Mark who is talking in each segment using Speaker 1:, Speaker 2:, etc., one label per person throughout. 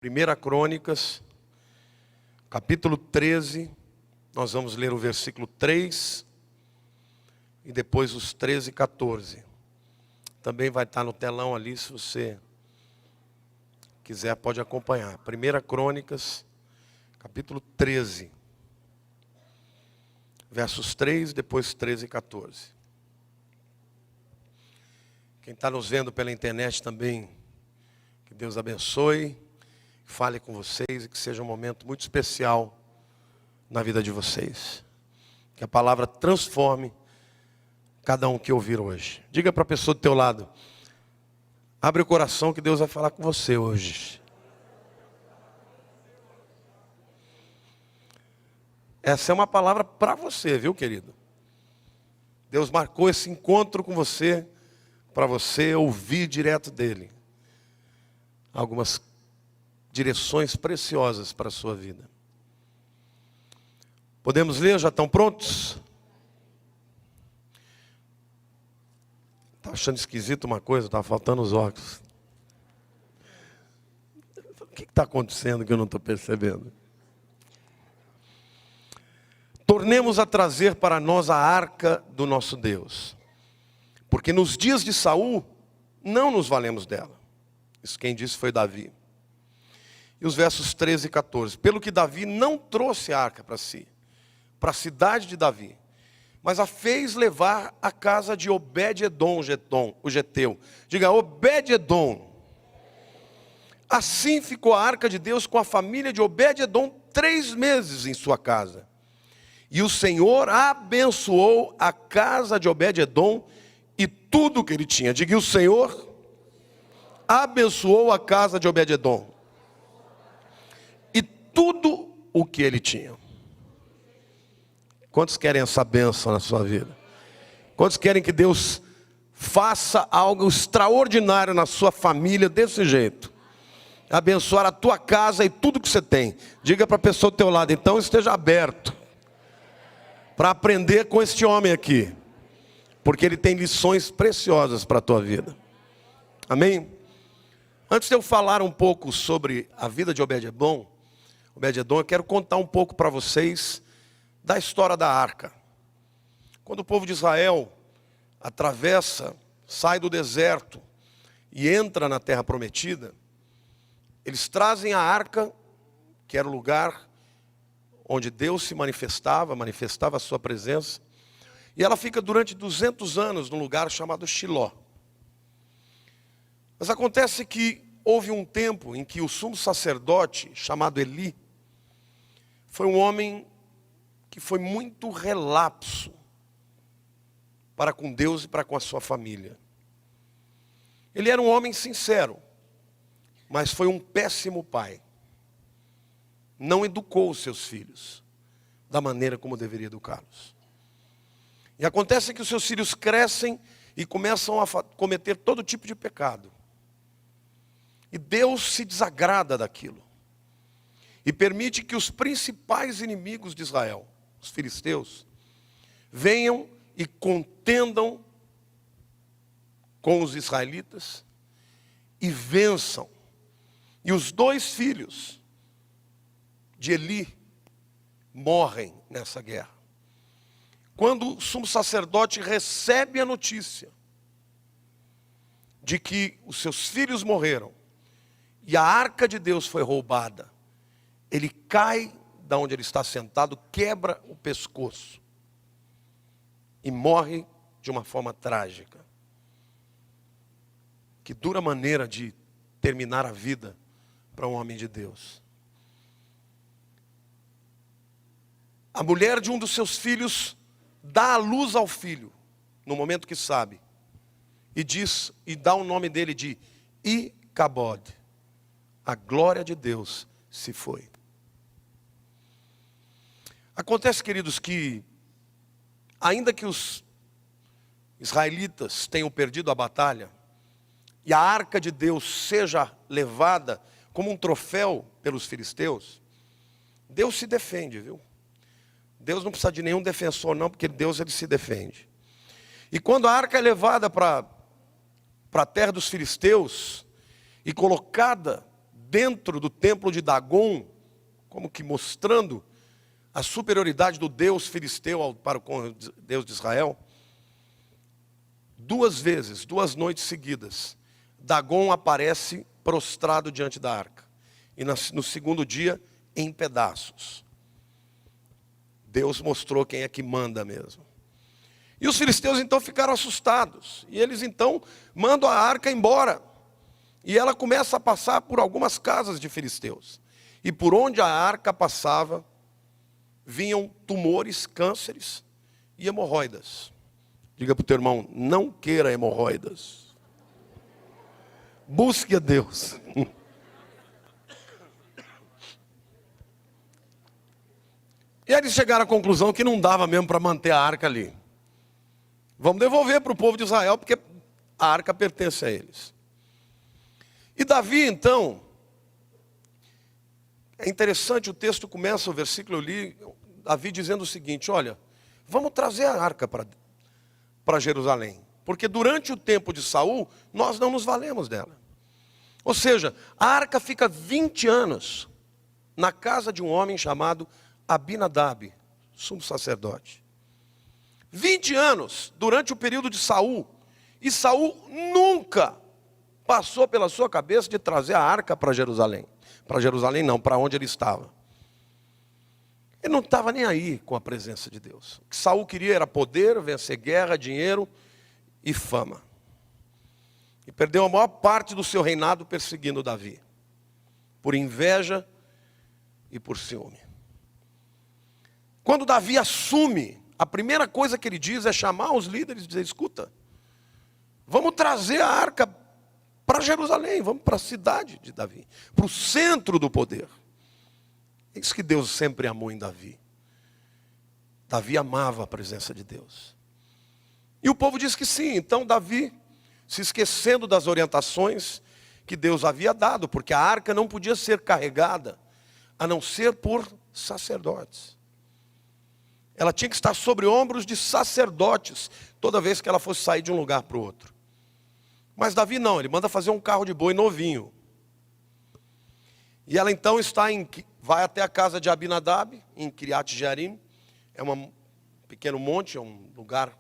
Speaker 1: Primeira Crônicas, capítulo 13, nós vamos ler o versículo 3 e depois os 13 e 14. Também vai estar no telão ali, se você quiser pode acompanhar. Primeira Crônicas, capítulo 13, versos 3, depois 13 e 14. Quem está nos vendo pela internet também, que Deus abençoe, fale com vocês e que seja um momento muito especial na vida de vocês. Que a palavra transforme cada um que ouvir hoje. Diga para a pessoa do teu lado, abre o coração que Deus vai falar com você hoje. Essa é uma palavra para você, viu, querido? Deus marcou esse encontro com você, para você ouvir direto dele algumas direções preciosas para a sua vida. Podemos ler? Já estão prontos? Está achando esquisito uma coisa? Está faltando os óculos. O que está acontecendo que eu não estou percebendo? Tornemos a trazer para nós a arca do nosso Deus, porque nos dias de Saul não nos valemos dela. Isso quem disse foi Davi. E os versos 13 e 14. Pelo que Davi não trouxe a arca para si, para a cidade de Davi, mas a fez levar à casa de Obed-edom, o geteu. Diga, Obed-edom. Assim ficou a arca de Deus com a família de Obed-edom 3 meses em sua casa. E o Senhor abençoou a casa de Obed-edom e tudo que ele tinha. Diga, o Senhor abençoou a casa de Obed-edom e tudo o que ele tinha. Quantos querem essa bênção na sua vida? Quantos querem que Deus faça algo extraordinário na sua família desse jeito? Abençoar a tua casa e tudo que você tem. Diga para a pessoa do teu lado, então esteja aberto para aprender com este homem aqui, porque ele tem lições preciosas para a tua vida. Amém? Antes de eu falar um pouco sobre a vida de Obed-edom, eu quero contar um pouco para vocês da história da arca. Quando o povo de Israel atravessa, sai do deserto e entra na terra prometida, eles trazem a arca, que era o lugar onde Deus se manifestava a sua presença, e ela fica durante 200 anos num lugar chamado Shiló. Mas acontece que houve um tempo em que o sumo sacerdote, chamado Eli, foi um homem que foi muito relapso para com Deus e para com a sua família. Ele era um homem sincero, mas foi um péssimo pai. Não educou os seus filhos da maneira como deveria educá-los. E acontece que os seus filhos crescem e começam a cometer todo tipo de pecado. E Deus se desagrada daquilo. E permite que os principais inimigos de Israel, os filisteus, venham e contendam com os israelitas e vençam. E os 2 filhos de Eli morrem nessa guerra. Quando o sumo sacerdote recebe a notícia de que os seus filhos morreram e a arca de Deus foi roubada, ele cai da onde ele está sentado, quebra o pescoço e morre de uma forma trágica. Que dura maneira de terminar a vida para um homem de Deus. A mulher de um dos seus filhos dá a luz ao filho, no momento que sabe, e diz, e dá o nome dele de Icabod. A glória de Deus se foi. Acontece, queridos, que ainda que os israelitas tenham perdido a batalha e a arca de Deus seja levada como um troféu pelos filisteus, Deus se defende, viu? Deus não precisa de nenhum defensor não, porque Deus ele se defende. E quando a arca é levada para a terra dos filisteus e colocada dentro do templo de Dagon, como que mostrando a superioridade do Deus filisteu para o Deus de Israel. 2 vezes, 2 noites seguidas, Dagon aparece prostrado diante da arca. E no segundo dia, em pedaços. Deus mostrou quem é que manda mesmo. E os filisteus então ficaram assustados. E eles então mandam a arca embora. E ela começa a passar por algumas casas de filisteus. E por onde a arca passava, vinham tumores, cânceres e hemorroidas. Diga para o teu irmão, não queira hemorroidas. Busque a Deus. E eles chegaram à conclusão que não dava mesmo para manter a arca ali. Vamos devolver para o povo de Israel, porque a arca pertence a eles. E Davi, então, é interessante, o texto começa, o versículo eu li, Davi dizendo o seguinte: olha, vamos trazer a arca para Jerusalém, porque durante o tempo de Saul, nós não nos valemos dela. Ou seja, a arca fica 20 anos na casa de um homem chamado Abinadab, sumo sacerdote. 20 anos durante o período de Saul, e Saul nunca passou pela sua cabeça de trazer a arca para Jerusalém. Para Jerusalém não, para onde ele estava. Ele não estava nem aí com a presença de Deus. O que Saul queria era poder, vencer guerra, dinheiro e fama. E perdeu a maior parte do seu reinado perseguindo Davi, por inveja e por ciúme. Quando Davi assume, a primeira coisa que ele diz é chamar os líderes e dizer: escuta, vamos trazer a arca para Jerusalém, vamos para a cidade de Davi, para o centro do poder. É isso que Deus sempre amou em Davi. Davi amava a presença de Deus. E o povo diz que sim. Então Davi, se esquecendo das orientações que Deus havia dado, porque a arca não podia ser carregada, a não ser por sacerdotes. Ela tinha que estar sobre ombros de sacerdotes, toda vez que ela fosse sair de um lugar para o outro. Mas Davi não, ele manda fazer um carro de boi novinho. E ela então vai até a casa de Abinadab, em Kiriat Jearim. É um pequeno monte, é um lugar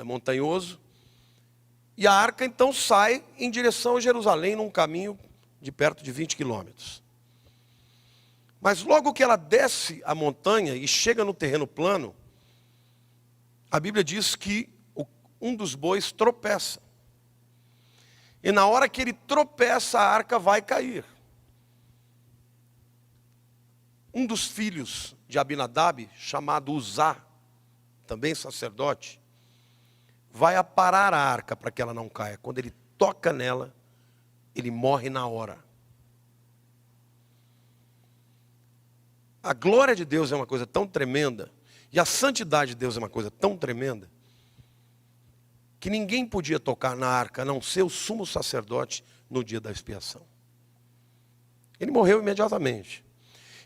Speaker 1: montanhoso. E a arca então sai em direção a Jerusalém, num caminho de perto de 20 quilômetros. Mas logo que ela desce a montanha e chega no terreno plano, a Bíblia diz que um dos bois tropeça. E na hora que ele tropeça, a arca vai cair. Um dos filhos de Abinadab, chamado Uzá, também sacerdote, vai aparar a arca para que ela não caia. Quando ele toca nela, ele morre na hora. A glória de Deus é uma coisa tão tremenda, e a santidade de Deus é uma coisa tão tremenda, que ninguém podia tocar na arca, a não ser o sumo sacerdote no dia da expiação. Ele morreu imediatamente.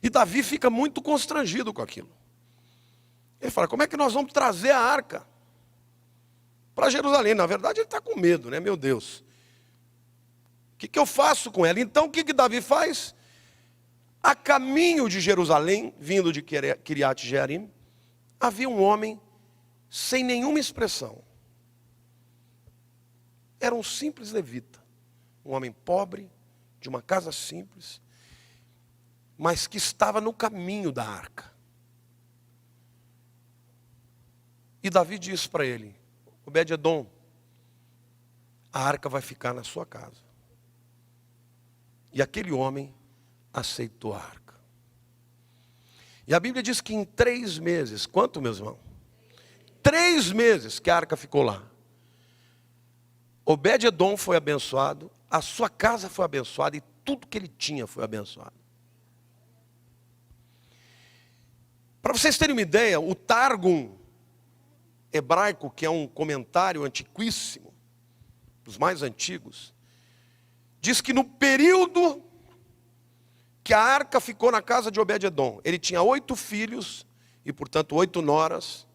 Speaker 1: E Davi fica muito constrangido com aquilo. Ele fala: como é que nós vamos trazer a arca para Jerusalém? Na verdade ele está com medo, né? Meu Deus, o que eu faço com ela? Então o que Davi faz? A caminho de Jerusalém, vindo de Kiriat Jearim, havia um homem sem nenhuma expressão. Era um simples levita, um homem pobre, de uma casa simples, mas que estava no caminho da arca. E Davi disse para ele: Obed-edom, a arca vai ficar na sua casa. E aquele homem aceitou a arca. E a Bíblia diz que em 3 meses, quanto, meus irmãos? 3 meses que a arca ficou lá. Obed-edom foi abençoado, a sua casa foi abençoada e tudo que ele tinha foi abençoado. Para vocês terem uma ideia, o Targum hebraico, que é um comentário antiquíssimo, dos mais antigos, diz que no período que a arca ficou na casa de Obed-edom, ele tinha 8 filhos, e portanto 8 noras,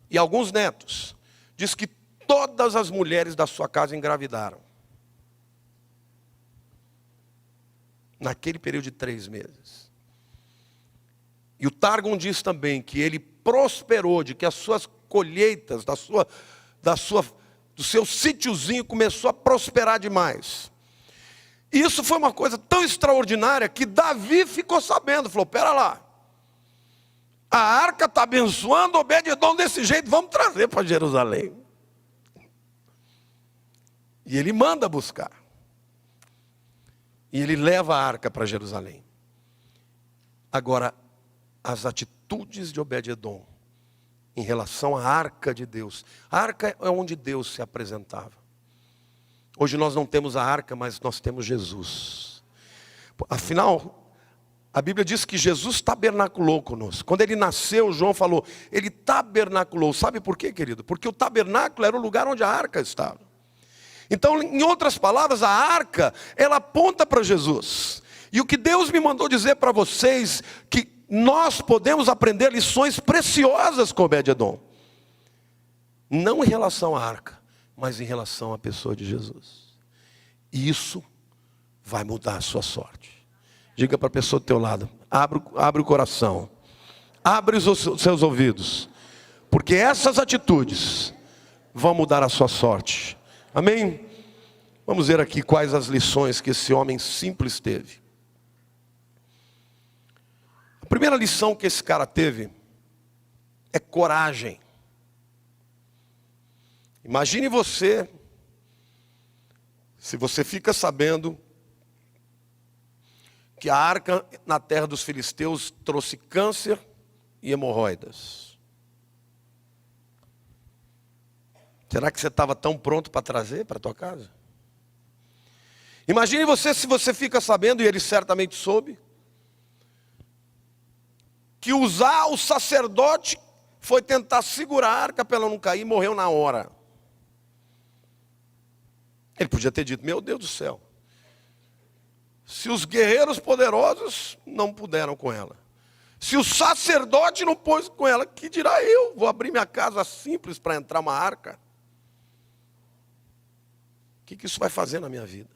Speaker 1: e alguns netos. Diz que todas as mulheres da sua casa engravidaram. naquele período de 3 meses. E o Targum diz também que ele prosperou, de que as suas colheitas, do seu sítiozinho começou a prosperar demais. E isso foi uma coisa tão extraordinária que Davi ficou sabendo, falou, pera lá, a arca está abençoando Obed-edom desse jeito, vamos trazer para Jerusalém. E ele manda buscar. E ele leva a arca para Jerusalém. Agora, as atitudes de Obed-edom em relação à arca de Deus. A arca é onde Deus se apresentava. Hoje nós não temos a arca, mas nós temos Jesus. Afinal, a Bíblia diz que Jesus tabernaculou conosco. Quando ele nasceu, João falou, ele tabernaculou. Sabe por quê, querido? Porque o tabernáculo era o lugar onde a arca estava. Então, em outras palavras, a arca, ela aponta para Jesus. E o que Deus me mandou dizer para vocês, que nós podemos aprender lições preciosas com Obed-edom. Não em relação à arca, mas em relação à pessoa de Jesus. E isso vai mudar a sua sorte. Diga para a pessoa do teu lado, abre o coração, abre os seus ouvidos, porque essas atitudes vão mudar a sua sorte. Amém? Vamos ver aqui quais as lições que esse homem simples teve. A primeira lição que esse cara teve é coragem. Imagine você, se você fica sabendo que a arca na terra dos filisteus trouxe câncer e hemorroidas. Será que você estava tão pronto para trazer para a tua casa? Imagine você, se você fica sabendo, e ele certamente soube, que Uzá, o sacerdote, foi tentar segurar a arca para ela não cair e morreu na hora. Ele podia ter dito, meu Deus do céu, se os guerreiros poderosos não puderam com ela, se o sacerdote não pôs com ela, que dirá eu? Vou abrir minha casa simples para entrar uma arca? O que isso vai fazer na minha vida?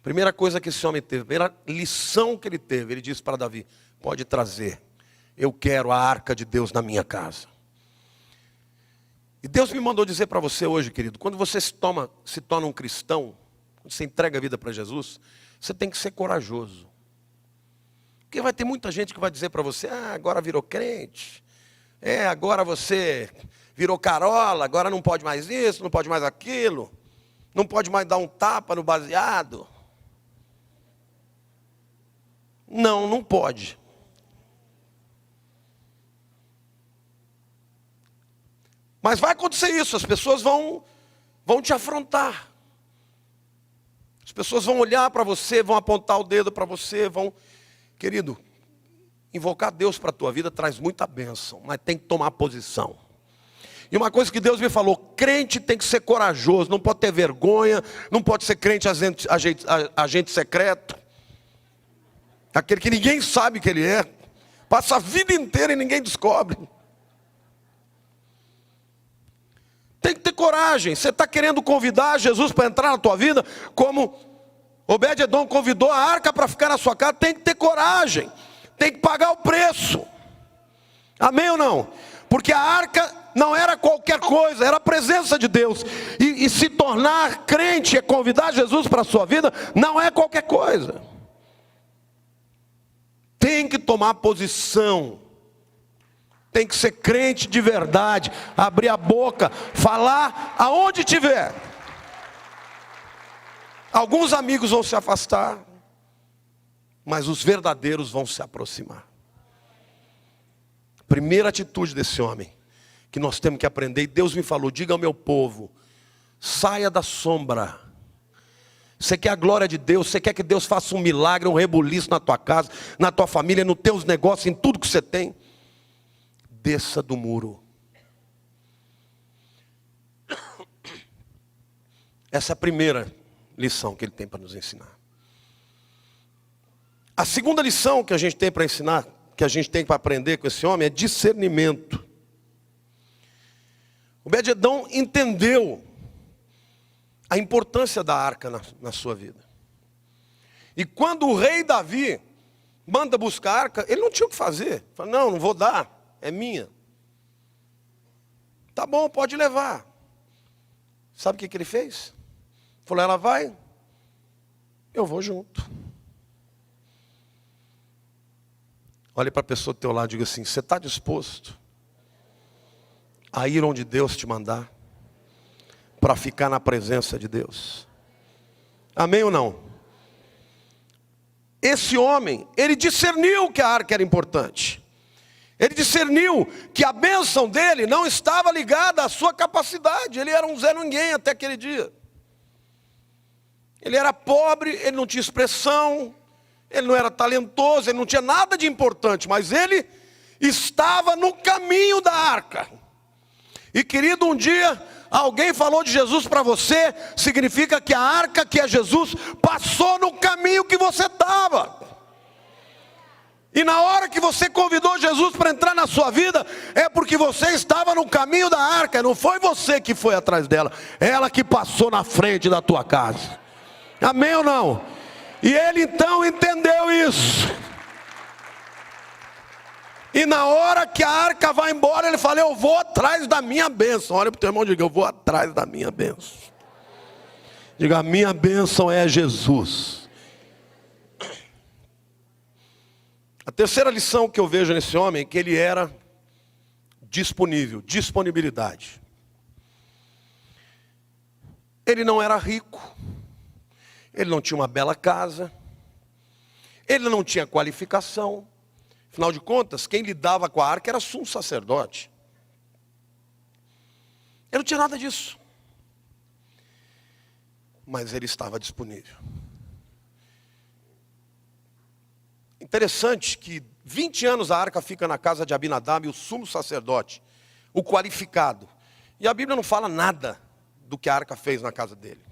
Speaker 1: Primeira coisa que esse homem teve, primeira lição que ele teve, ele disse para Davi, pode trazer, eu quero a arca de Deus na minha casa. E Deus me mandou dizer para você hoje, querido, quando você se torna um cristão, quando você entrega a vida para Jesus, você tem que ser corajoso. Porque vai ter muita gente que vai dizer para você, agora virou crente, agora você virou carola, agora não pode mais isso, não pode mais aquilo, não pode mais dar um tapa no baseado. Não pode. Mas vai acontecer isso, as pessoas vão te afrontar. As pessoas vão olhar para você, vão apontar o dedo para você, Querido, invocar Deus para a tua vida traz muita bênção, mas tem que tomar posição. E uma coisa que Deus me falou, crente tem que ser corajoso, não pode ter vergonha, não pode ser crente agente secreto. Aquele que ninguém sabe que ele é, passa a vida inteira e ninguém descobre. Tem que ter coragem. Você está querendo convidar Jesus para entrar na tua vida, como Obed-edom convidou a arca para ficar na sua casa, tem que ter coragem, tem que pagar o preço. Amém ou não? Porque a arca não era qualquer coisa, era a presença de Deus. E se tornar crente é convidar Jesus para a sua vida, não é qualquer coisa. Tem que tomar posição. Tem que ser crente de verdade, abrir a boca, falar aonde tiver. Alguns amigos vão se afastar, mas os verdadeiros vão se aproximar. Primeira atitude desse homem, que nós temos que aprender, e Deus me falou, diga ao meu povo, saia da sombra. Você quer a glória de Deus, você quer que Deus faça um milagre, um rebuliço na tua casa, na tua família, nos teus negócios, em tudo que você tem. Desça do muro. Essa é a primeira lição que ele tem para nos ensinar. A segunda lição que a gente tem para ensinar, que a gente tem para aprender com esse homem, é discernimento. Obed-edom entendeu a importância da arca na sua vida. E quando o rei Davi manda buscar a arca, ele não tinha o que fazer. Fala, não vou dar, é minha. Tá bom, pode levar. Sabe o que ele fez? Falou, ela vai, eu vou junto. Olhe para a pessoa do teu lado e diga assim, você está disposto a ir onde Deus te mandar? Para ficar na presença de Deus? Amém ou não? Esse homem, ele discerniu que a arca era importante. Ele discerniu que a bênção dele não estava ligada à sua capacidade. Ele era um Zé Ninguém até aquele dia. Ele era pobre, ele não tinha expressão, ele não era talentoso, ele não tinha nada de importante, mas ele estava no caminho da arca. E querido, um dia alguém falou de Jesus para você, significa que a arca, que é Jesus, passou no caminho que você estava. E na hora que você convidou Jesus para entrar na sua vida, é porque você estava no caminho da arca, não foi você que foi atrás dela, ela que passou na frente da tua casa. Amém ou não? E ele então entendeu isso. E na hora que a arca vai embora, ele fala, eu vou atrás da minha bênção. Olha para o teu irmão e diga, eu vou atrás da minha bênção. Diga, a minha bênção é Jesus. A terceira lição que eu vejo nesse homem é que ele era disponível, disponibilidade. Ele não era rico, ele não tinha uma bela casa, ele não tinha qualificação. Afinal de contas, quem lidava com a arca era sumo sacerdote. Ele não tinha nada disso. Mas ele estava disponível. Interessante que 20 anos a arca fica na casa de Abinadab, o sumo sacerdote, o qualificado. E a Bíblia não fala nada do que a arca fez na casa dele.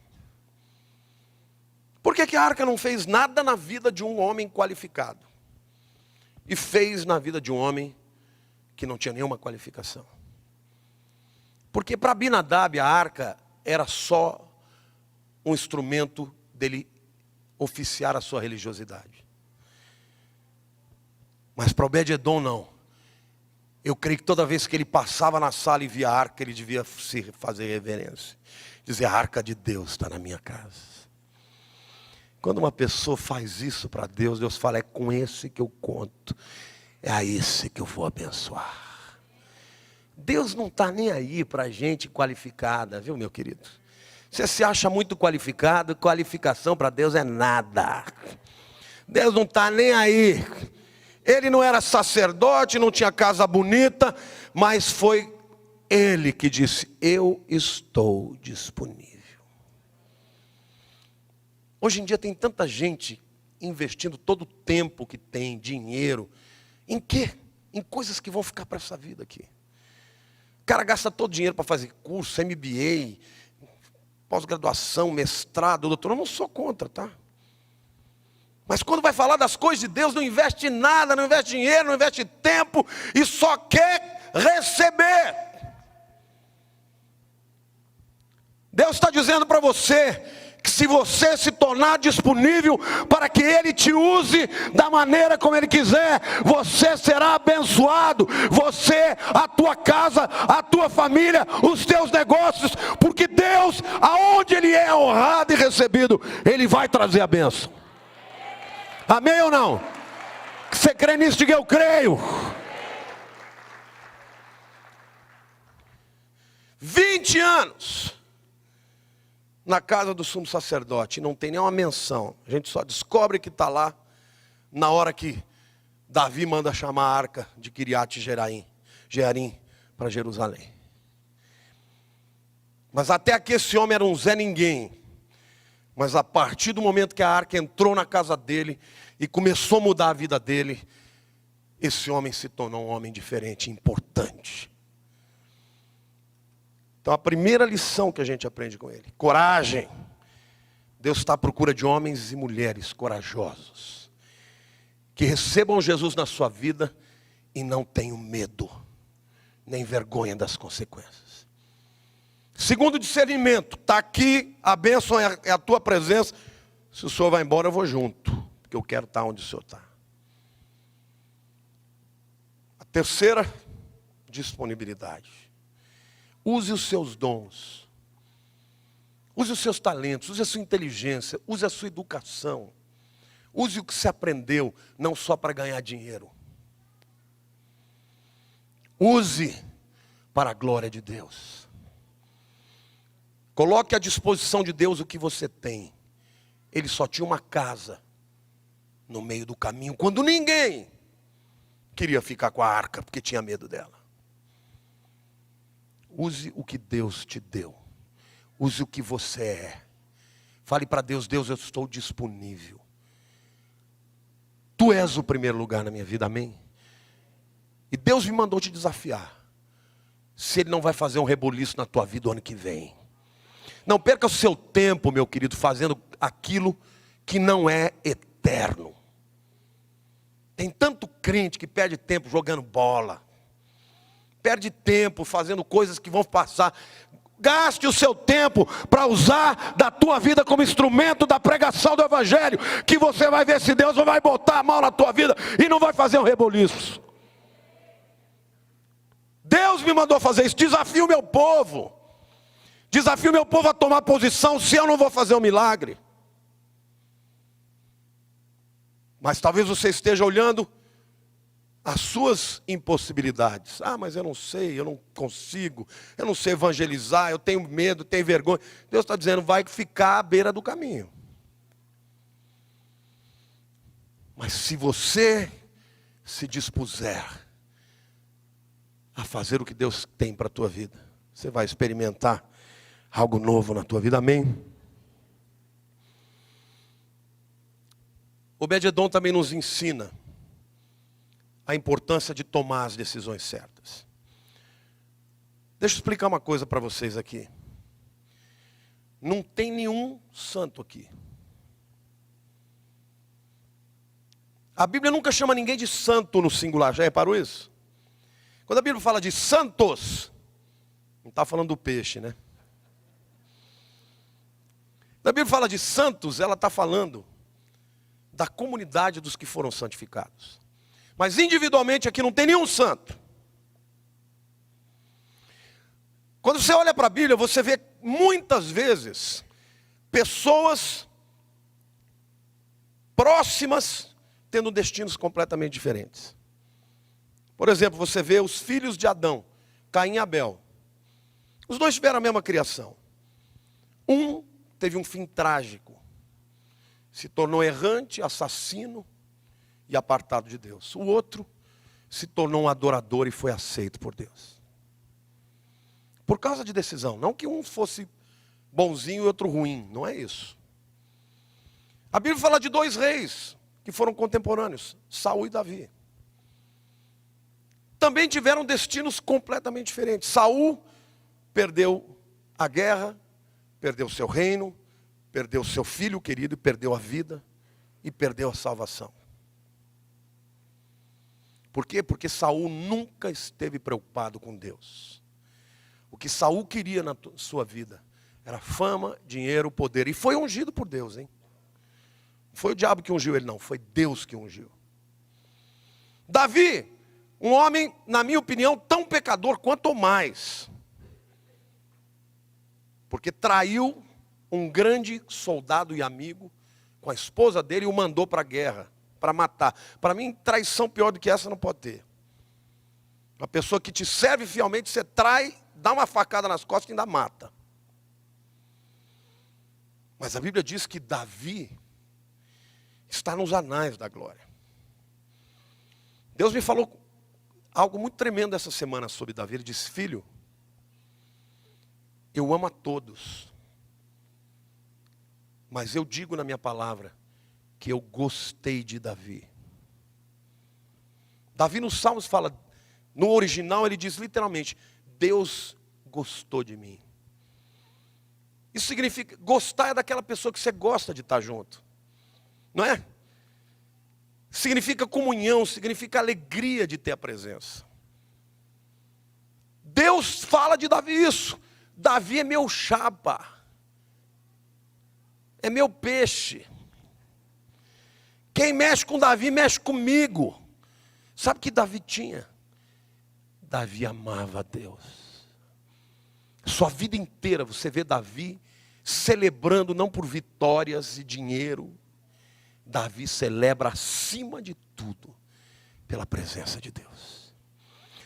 Speaker 1: Por que a arca não fez nada na vida de um homem qualificado? E fez na vida de um homem que não tinha nenhuma qualificação. Porque para Abinadab a arca era só um instrumento dele oficiar a sua religiosidade. Mas para Obed-Edom não. Eu creio que toda vez que ele passava na sala e via a arca, ele devia se fazer reverência. Dizer, a arca de Deus está na minha casa. Quando uma pessoa faz isso para Deus, Deus fala, é com esse que eu conto. É a esse que eu vou abençoar. Deus não está nem aí para gente qualificada, viu meu querido? Você se acha muito qualificado, qualificação para Deus é nada. Deus não está nem aí. Ele não era sacerdote, não tinha casa bonita, mas foi ele que disse, eu estou disponível. Hoje em dia tem tanta gente investindo todo o tempo que tem, dinheiro, em quê? Em coisas que vão ficar para essa vida aqui. O cara gasta todo o dinheiro para fazer curso, MBA, pós-graduação, mestrado, doutorado. Eu não sou contra, tá? Mas quando vai falar das coisas de Deus, não investe nada, não investe dinheiro, não investe tempo, e só quer receber. Deus está dizendo para você, que se você se tornar disponível para que Ele te use da maneira como Ele quiser, você será abençoado, você, a tua casa, a tua família, os teus negócios, porque Deus, aonde Ele é honrado e recebido, Ele vai trazer a bênção. Amém ou não? Você crê nisso? Diga, eu creio. 20 anos na casa do sumo sacerdote, não tem nenhuma menção. A gente só descobre que está lá na hora que Davi manda chamar a arca de Kiriat Jearim para Jerusalém. Mas até aqui esse homem era um Zé Ninguém. Mas a partir do momento que a arca entrou na casa dele e começou a mudar a vida dele, esse homem se tornou um homem diferente, importante. Então a primeira lição que a gente aprende com ele, coragem. Deus está à procura de homens e mulheres corajosos, que recebam Jesus na sua vida e não tenham medo, nem vergonha das consequências. Segundo discernimento, está aqui, a bênção é a tua presença, Se o senhor vai embora, eu vou junto, porque eu quero estar onde o senhor está. A terceira, disponibilidade. Use os seus dons. Use os seus talentos, use a sua inteligência, use a sua educação. Use o que você aprendeu, não só para ganhar dinheiro. Use para a glória de Deus. Coloque à disposição de Deus o que você tem. Ele só tinha uma casa no meio do caminho, quando ninguém queria ficar com a arca, porque tinha medo dela. Use o que Deus te deu. Use o que você é. Fale para Deus: Deus, eu estou disponível. Tu és o primeiro lugar na minha vida, amém? E Deus me mandou te desafiar. Se Ele não vai fazer um reboliço na tua vida o ano que vem. Não perca o seu tempo, meu querido, fazendo aquilo que não é eterno. Tem tanto crente que perde tempo jogando bola. Perde tempo fazendo coisas que vão passar. Gaste o seu tempo para usar da tua vida como instrumento da pregação do Evangelho. Que você vai ver se Deus não vai botar a mão na tua vida e não vai fazer um reboliço. Deus me mandou fazer isso. Desafio o meu povo. Desafio o meu povo a tomar posição, se eu não vou fazer um milagre. Mas talvez você esteja olhando as suas impossibilidades. Ah, mas eu não sei, eu não consigo, eu não sei evangelizar, eu tenho medo, tenho vergonha. Deus está dizendo: vai ficar à beira do caminho. Mas se você se dispuser a fazer o que Deus tem para a tua vida, você vai experimentar algo novo na tua vida, amém? Obed-edom também nos ensina a importância de tomar as decisões certas. Deixa eu explicar uma coisa para vocês aqui. Não tem nenhum santo aqui. A Bíblia nunca chama ninguém de santo no singular, já reparou isso? Quando a Bíblia fala de santos, não está falando do peixe, né? Quando a Bíblia fala de santos, ela está falando da comunidade dos que foram santificados. Mas individualmente aqui não tem nenhum santo. Quando você olha para a Bíblia, você vê muitas vezes pessoas próximas tendo destinos completamente diferentes. Por exemplo, você vê os filhos de Adão, Caim e Abel. Os dois tiveram a mesma criação. Um teve um fim trágico. Se tornou errante, assassino e apartado de Deus. O outro se tornou um adorador e foi aceito por Deus. Por causa de decisão. Não que um fosse bonzinho e outro ruim. Não é isso. A Bíblia fala de dois reis que foram contemporâneos, Saul e Davi. Também tiveram destinos completamente diferentes. Saul perdeu a guerra, perdeu seu reino, perdeu seu filho querido, perdeu a vida e perdeu a salvação. Por quê? Porque Saul nunca esteve preocupado com Deus. O que Saul queria na sua vida era fama, dinheiro, poder. E foi ungido por Deus, hein? Não foi o diabo que ungiu ele, não. Foi Deus que ungiu. Davi, um homem, na minha opinião, tão pecador quanto mais. Porque traiu um grande soldado e amigo com a esposa dele e o mandou para a guerra, para matar. Para mim, traição pior do que essa não pode ter. Uma pessoa que te serve fielmente, você trai, dá uma facada nas costas e ainda mata. Mas a Bíblia diz que Davi está nos anais da glória. Deus me falou algo muito tremendo essa semana sobre Davi. Ele disse: filho, eu amo a todos. Mas eu digo na minha palavra que eu gostei de Davi. Davi nos Salmos fala, no original ele diz literalmente: Deus gostou de mim. Isso significa, gostar é daquela pessoa que você gosta de estar junto. Não é? Significa comunhão, significa alegria de ter a presença. Deus fala de Davi isso. Davi é meu chapa. É meu peixe. Quem mexe com Davi, mexe comigo. Sabe o que Davi tinha? Davi amava a Deus. Sua vida inteira você vê Davi celebrando não por vitórias e dinheiro. Davi celebra acima de tudo pela presença de Deus.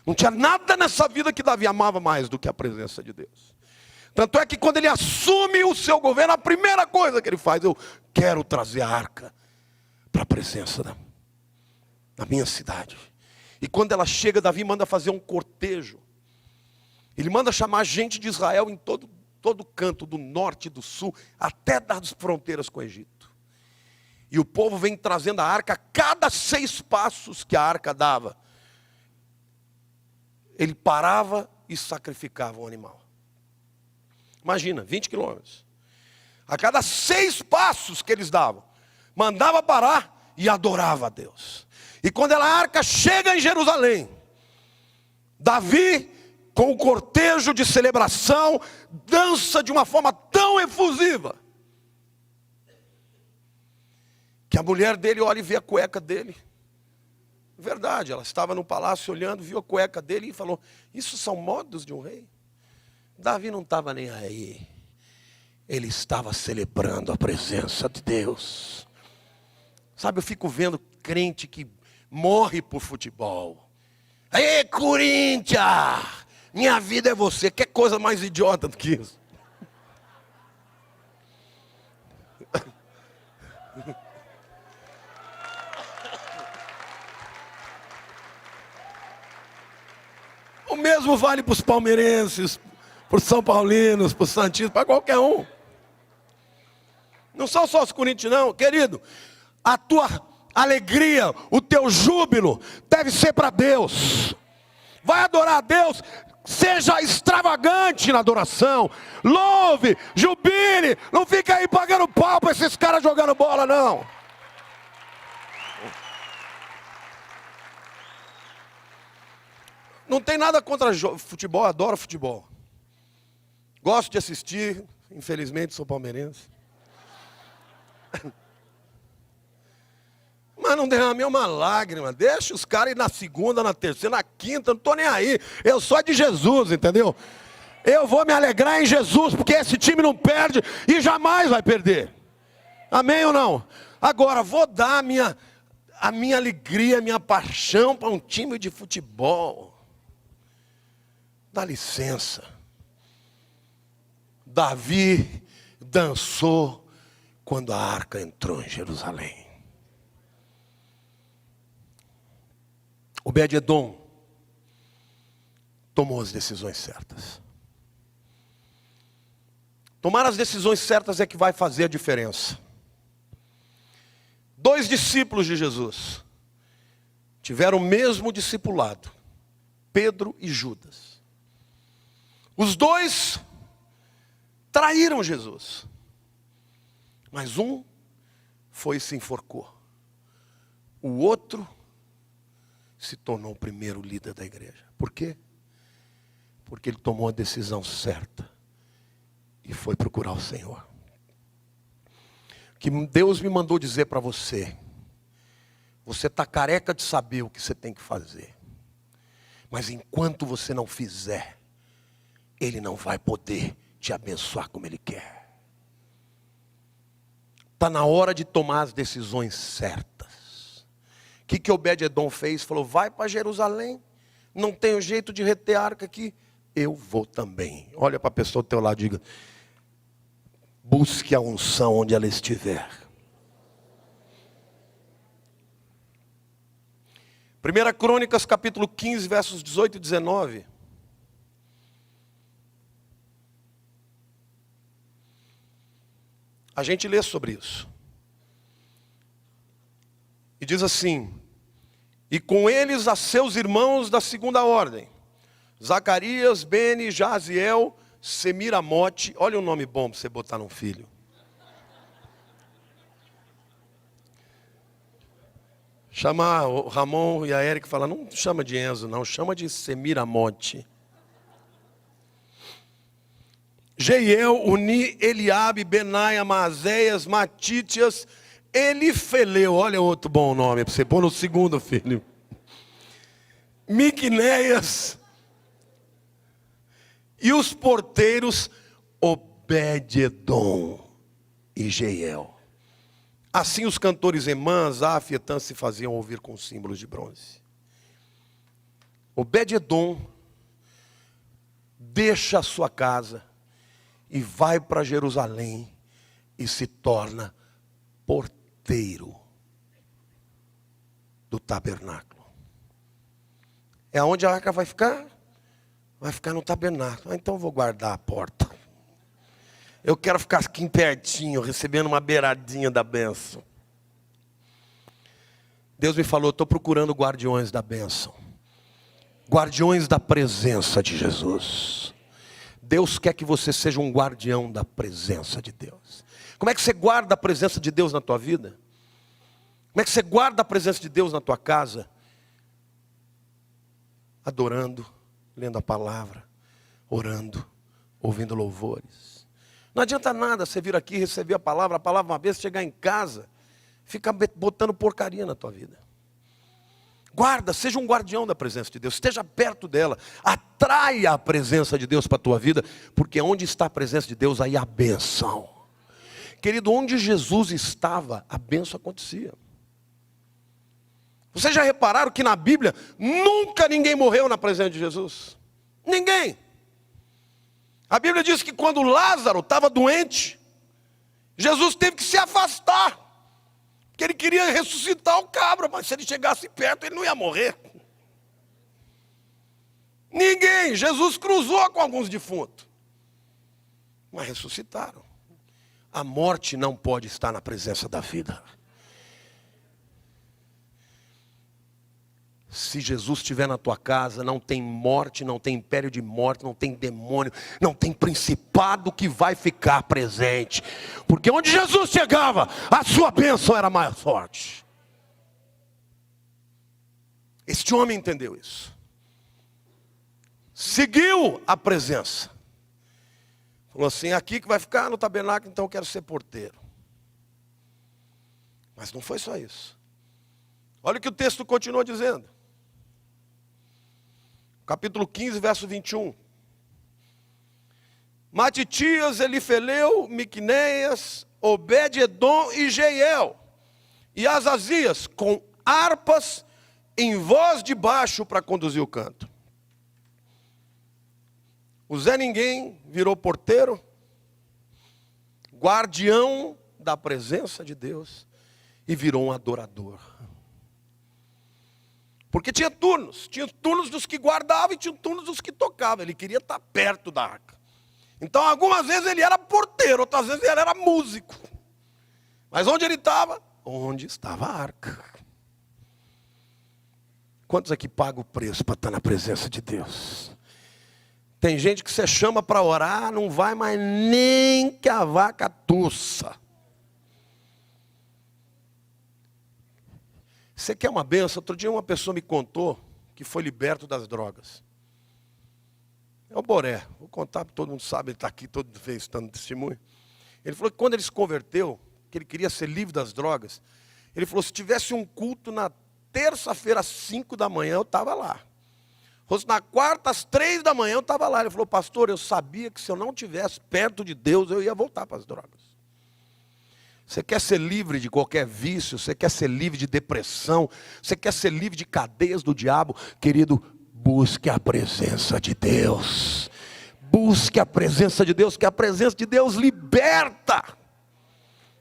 Speaker 1: Não tinha nada nessa vida que Davi amava mais do que a presença de Deus. Tanto é que quando ele assume o seu governo, a primeira coisa que ele faz, eu quero trazer a arca para a presença da minha cidade. E quando ela chega, Davi manda fazer um cortejo. Ele manda chamar gente de Israel em todo canto, do norte e do sul, até das fronteiras com o Egito. E o povo vem trazendo a arca, a cada 6 passos que a arca dava, ele parava e sacrificava um animal. Imagina, 20 quilômetros. A cada 6 passos que eles davam, mandava parar e adorava a Deus. E quando a arca chega em Jerusalém, Davi, com o cortejo de celebração, dança de uma forma tão efusiva, que a mulher dele olha e vê a cueca dele. Verdade, ela estava no palácio olhando, viu a cueca dele e falou: isso são modos de um rei? Davi não estava nem aí. Ele estava celebrando a presença de Deus. Sabe, eu fico vendo crente que morre por futebol. Ei, Corinthians! Minha vida é você. Que coisa mais idiota do que isso? O mesmo vale para os palmeirenses, para os são paulinos, para os santistas, para qualquer um. Não são só os corinthians não, querido. A tua alegria, o teu júbilo deve ser para Deus. Vai adorar a Deus, seja extravagante na adoração. Louve, jubile, não fica aí pagando pau para esses caras jogando bola não. Não tem nada contra futebol, adoro futebol. Gosto de assistir, infelizmente sou palmeirense. Mas não derramei uma lágrima. Deixa os caras ir na segunda, na terceira, na quinta, não estou nem aí. Eu sou de Jesus, entendeu? Eu vou me alegrar em Jesus, porque esse time não perde e jamais vai perder. Amém ou não? Agora, vou dar a minha alegria, a minha paixão para um time de futebol. Dá licença. Davi dançou quando a arca entrou em Jerusalém. Obed-edom tomou as decisões certas. Tomar as decisões certas é que vai fazer a diferença. 2 discípulos de Jesus tiveram o mesmo discipulado, Pedro e Judas. Os 2 traíram Jesus, mas um foi e se enforcou. O outro se tornou o primeiro líder da igreja. Por quê? Porque ele tomou a decisão certa e foi procurar o Senhor. Que Deus me mandou dizer para você: você está careca de saber o que você tem que fazer, mas enquanto você não fizer, Ele não vai poder te abençoar como Ele quer. Está na hora de tomar as decisões certas. O que Obed-edom fez? Falou: vai para Jerusalém, não tenho jeito de reter a arca aqui, eu vou também. Olha para a pessoa do teu lado e diga: busque a unção onde ela estiver. 1 Crônicas capítulo 15, versos 18 e 19. A gente lê sobre isso. E diz assim: e com eles a seus irmãos da segunda ordem, Zacarias, Beni, Jaziel, Semiramote. Olha um nome bom para você botar num filho. Chama o Ramon e a Érica e fala: não chama de Enzo não, chama de Semiramote. Jeiel, Uni, Eliabe, Benaia, Maazéias, Matitias, Elifeleu, olha outro bom nome para você pôr no segundo filho. Miqunéias e os porteiros Obed-edom e Jeiel. Assim os cantores Emã, Asaf e Etã se faziam ouvir com símbolos de bronze. Obed-edom deixa a sua casa e vai para Jerusalém e se torna porteiro do tabernáculo. É onde a arca vai ficar? Vai ficar no tabernáculo. Então eu vou guardar a porta. Eu quero ficar aqui pertinho, recebendo uma beiradinha da bênção. Deus me falou, estou procurando guardiões da bênção. Guardiões da presença de Jesus. Deus quer que você seja um guardião da presença de Deus. Como é que você guarda a presença de Deus na tua vida? Como é que você guarda a presença de Deus na tua casa? Adorando, lendo a palavra, orando, ouvindo louvores. Não adianta nada você vir aqui, receber a palavra uma vez, chegar em casa, ficar botando porcaria na tua vida. Guarda, seja um guardião da presença de Deus, esteja perto dela, atraia a presença de Deus para a tua vida, porque onde está a presença de Deus, aí há bênção. Querido, onde Jesus estava, a bênção acontecia. Vocês já repararam que na Bíblia, nunca ninguém morreu na presença de Jesus? Ninguém. A Bíblia diz que quando Lázaro estava doente, Jesus teve que se afastar. Porque ele queria ressuscitar o cabra, mas se ele chegasse perto, ele não ia morrer. Ninguém. Jesus cruzou com alguns defuntos, mas ressuscitaram. A morte não pode estar na presença da vida. Se Jesus estiver na tua casa, não tem morte, não tem império de morte, não tem demônio, não tem principado que vai ficar presente. Porque onde Jesus chegava, a sua bênção era mais forte. Este homem entendeu isso. Seguiu a presença. Falou assim, aqui que vai ficar no tabernáculo, então eu quero ser porteiro. Mas não foi só isso. Olha o que o texto continua dizendo. Capítulo 15, verso 21. Matitias, Elifeleu, Miqunéias, Obed-edom e Jeiel. E Azazias, com harpas em voz de baixo para conduzir o canto. O Zé Ninguém virou porteiro, guardião da presença de Deus e virou um adorador. Porque tinha turnos dos que guardavam e tinha turnos dos que tocavam. Ele queria estar perto da arca. Então algumas vezes ele era porteiro, outras vezes ele era músico. Mas onde ele estava? Onde estava a arca. Quantos aqui pagam o preço para estar na presença de Deus? Tem gente que você chama para orar, não vai mais nem que a vaca tussa. Você quer uma benção? Outro dia uma pessoa me contou que foi liberto das drogas. É o Boré, vou contar para todo mundo sabe, ele está aqui todo vez dando testemunho. Ele falou que quando ele se converteu, que ele queria ser livre das drogas, ele falou, se tivesse um culto na terça-feira às 5 da manhã, eu estava lá. Fosse na quarta às 3 da manhã, eu estava lá. Ele falou, pastor, eu sabia que se eu não estivesse perto de Deus, eu ia voltar para as drogas. Você quer ser livre de qualquer vício, você quer ser livre de depressão, você quer ser livre de cadeias do diabo, querido, busque a presença de Deus. Busque a presença de Deus, que a presença de Deus liberta.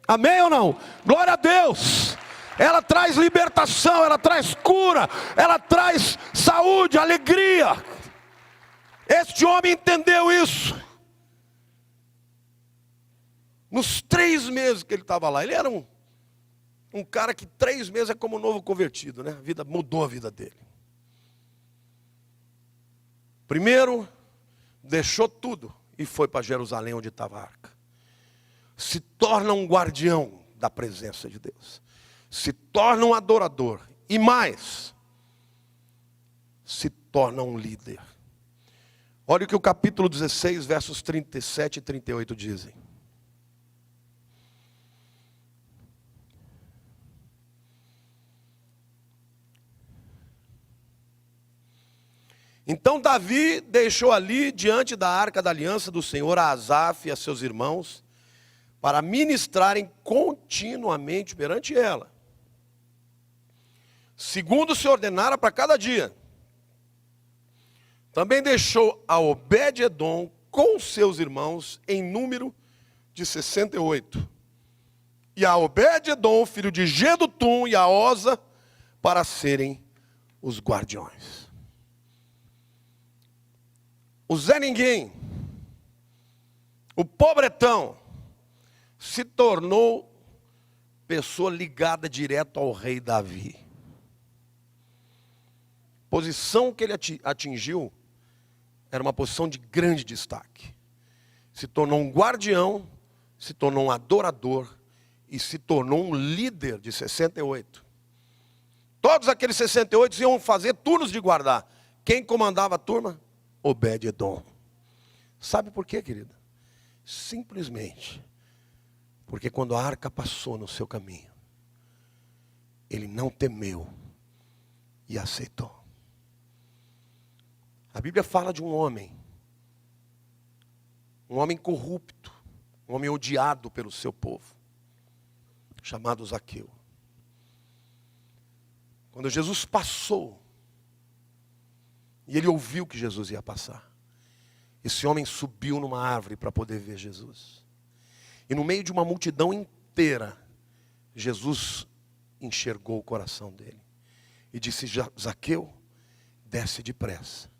Speaker 1: Amém ou não? Glória a Deus. Ela traz libertação, ela traz cura, ela traz saúde, alegria. Este homem entendeu isso. Nos 3 meses que ele estava lá, ele era um cara que 3 meses é como um novo convertido, né? A vida mudou a vida dele. Primeiro, deixou tudo e foi para Jerusalém onde estava a arca. Se torna um guardião da presença de Deus. Se torna um adorador. E mais, se torna um líder. Olha o que o capítulo 16, versos 37 e 38 dizem. Então Davi deixou ali, diante da arca da aliança do Senhor, a Asaf e a seus irmãos, para ministrarem continuamente perante ela, segundo se ordenara para cada dia. Também deixou a Obed-edom com seus irmãos, em número de 68. E a Obed-edom, filho de Gedutum, e a Osa, para serem os guardiões. O Zé Ninguém, o pobretão, se tornou pessoa ligada direto ao rei Davi. Posição que ele atingiu era uma posição de grande destaque. Se tornou um guardião, se tornou um adorador e se tornou um líder de 68. Todos aqueles 68 iam fazer turnos de guardar. Quem comandava a turma? Obed-edom. Sabe por quê, querida? Simplesmente porque quando a arca passou no seu caminho, ele não temeu e aceitou. A Bíblia fala de um homem corrupto, um homem odiado pelo seu povo, chamado Zaqueu. Quando Jesus passou, e ele ouviu que Jesus ia passar, esse homem subiu numa árvore para poder ver Jesus. E no meio de uma multidão inteira, Jesus enxergou o coração dele. E disse: Zaqueu, desce depressa,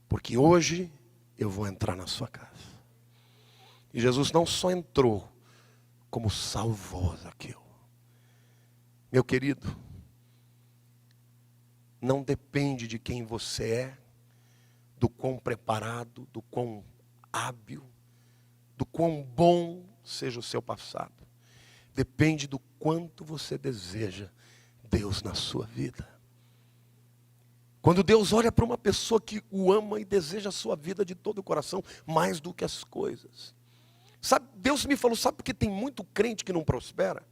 Speaker 1: porque hoje eu vou entrar na sua casa. E Jesus não só entrou, como salvou Zaqueu. Meu querido, não depende de quem você é, do quão preparado, do quão hábil, do quão bom seja o seu passado. Depende do quanto você deseja Deus na sua vida. Quando Deus olha para uma pessoa que o ama e deseja a sua vida de todo o coração, mais do que as coisas. Sabe, Deus me falou, sabe por que tem muito crente que não prospera?